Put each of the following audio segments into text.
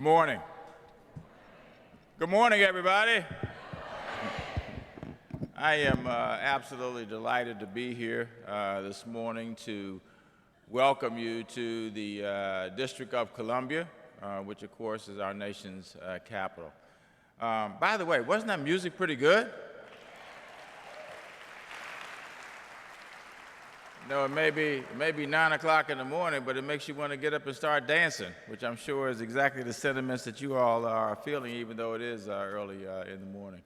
morning. Good morning, everybody. I am absolutely delighted to be here this morning to welcome you to the District of Columbia, which of course is our nation's capital. By the way, wasn't that music pretty good? No, it may be 9 o'clock in the morning, but it makes you want to get up and start dancing, which I'm sure is exactly the sentiments that you all are feeling, even though it is early in the morning.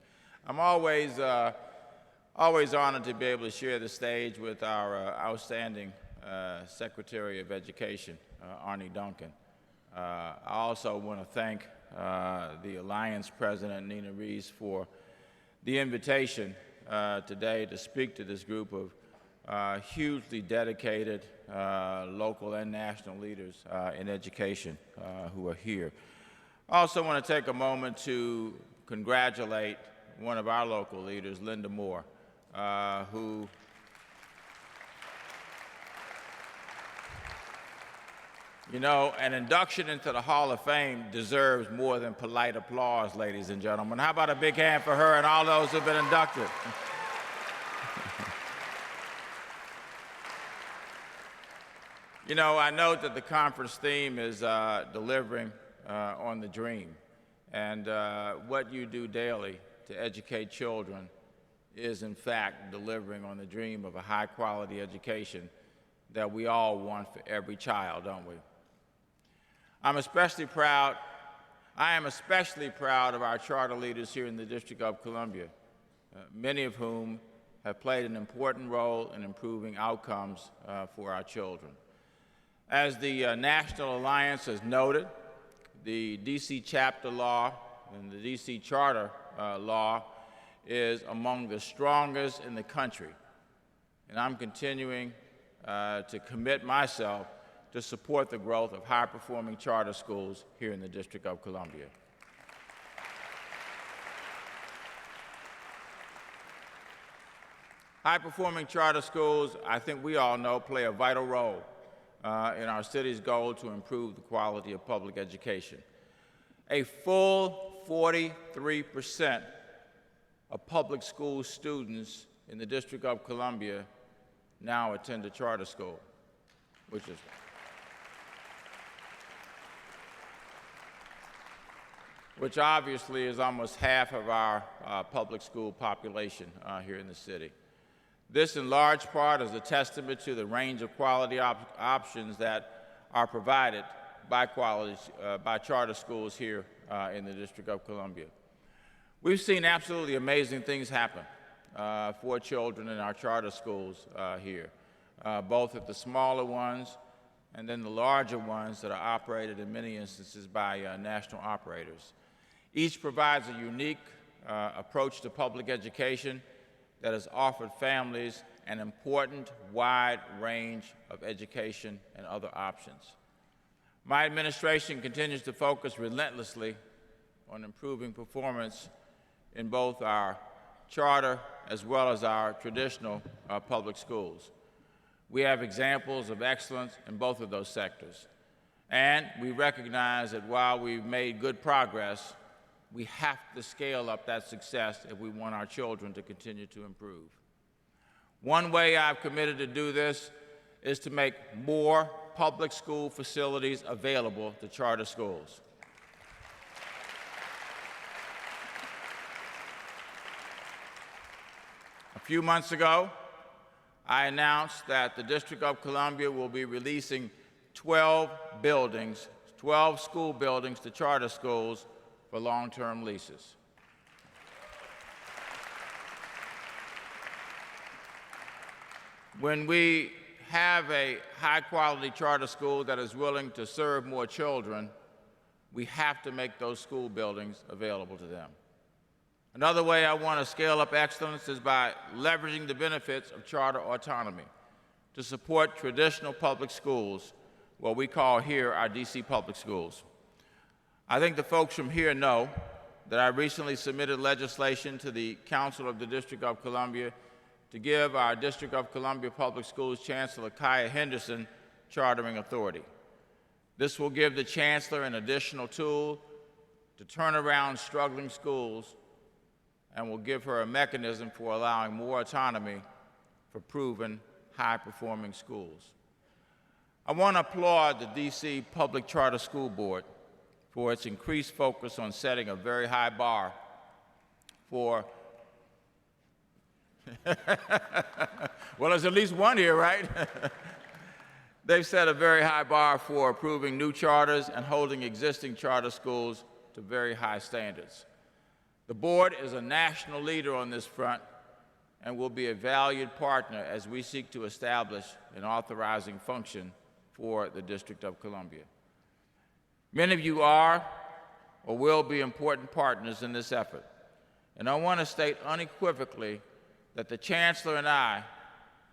I'm always honored to be able to share the stage with our outstanding Secretary of Education, Arne Duncan. I also want to thank the Alliance President, Nina Rees, for the invitation today to speak to this group of hugely dedicated local and national leaders in education who are here. I also want to take a moment to congratulate one of our local leaders, Linda Moore, who an induction into the Hall of Fame deserves more than polite applause, ladies and gentlemen. How about a big hand for her and all those who have been inducted? I note that the conference theme is delivering on the dream. And what you do daily to educate children is, in fact, delivering on the dream of a high-quality education that we all want for every child, don't we? I am especially proud of our charter leaders here in the District of Columbia, many of whom have played an important role in improving outcomes for our children. As the National Alliance has noted, the D.C. chapter law and the D.C. charter law is among the strongest in the country. And I'm continuing to commit myself to support the growth of high-performing charter schools here in the District of Columbia. High-performing charter schools, I think we all know, play a vital role in our city's goal to improve the quality of public education. A full 43% of public school students in the District of Columbia now attend a charter school, which obviously is almost half of our public school population here in the city. This, in large part, is a testament to the range of quality options that are provided by charter schools here in the District of Columbia. We've seen absolutely amazing things happen for children in our charter schools here, both at the smaller ones and then the larger ones that are operated in many instances by national operators. Each provides a unique approach to public education that has offered families an important wide range of education and other options. My administration continues to focus relentlessly on improving performance in both our charter as well as our traditional public schools. We have examples of excellence in both of those sectors. And we recognize that while we've made good progress, we have to scale up that success if we want our children to continue to improve. One way I've committed to do this is to make more public school facilities available to charter schools. A few months ago, I announced that the District of Columbia will be releasing 12 school buildings to charter schools for long-term leases. When we have a high-quality charter school that is willing to serve more children, we have to make those school buildings available to them. Another way I want to scale up excellence is by leveraging the benefits of charter autonomy to support traditional public schools, what we call here our D.C. public schools. I think the folks from here know that I recently submitted legislation to the Council of the District of Columbia to give our District of Columbia Public Schools Chancellor Kaya Henderson chartering authority. This will give the Chancellor an additional tool to turn around struggling schools and will give her a mechanism for allowing more autonomy for proven high-performing schools. I want to applaud the D.C. Public Charter School Board for its increased focus on setting a very high bar for well, there's at least one here, right? They've set a very high bar for approving new charters and holding existing charter schools to very high standards. The board is a national leader on this front and will be a valued partner as we seek to establish an authorizing function for the District of Columbia. Many of you are or will be important partners in this effort, and I want to state unequivocally that the Chancellor and I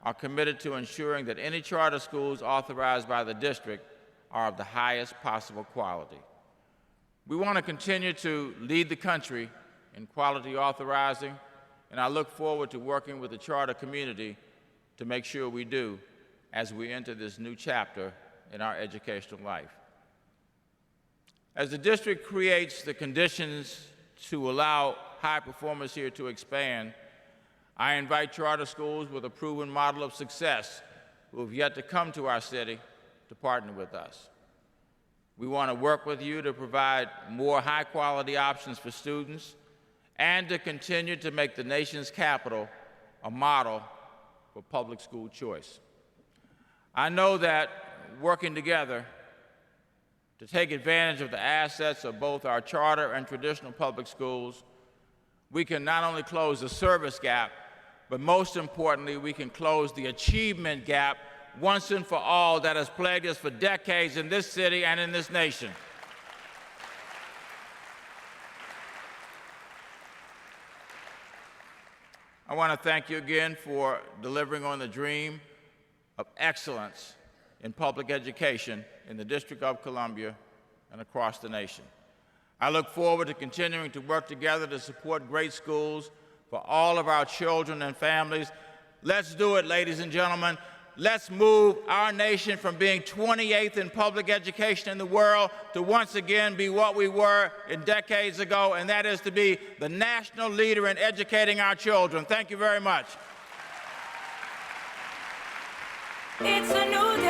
are committed to ensuring that any charter schools authorized by the district are of the highest possible quality. We want to continue to lead the country in quality authorizing, and I look forward to working with the charter community to make sure we do as we enter this new chapter in our educational life. As the district creates the conditions to allow high performers here to expand, I invite charter schools with a proven model of success who have yet to come to our city to partner with us. We want to work with you to provide more high-quality options for students and to continue to make the nation's capital a model for public school choice. I know that working together to take advantage of the assets of both our charter and traditional public schools, we can not only close the service gap, but most importantly, we can close the achievement gap once and for all that has plagued us for decades in this city and in this nation. I want to thank you again for delivering on the dream of excellence in public education in the District of Columbia and across the nation. I look forward to continuing to work together to support great schools for all of our children and families. Let's do it, ladies and gentlemen. Let's move our nation from being 28th in public education in the world to once again be what we were in decades ago, and that is to be the national leader in educating our children. Thank you very much. It's a new day.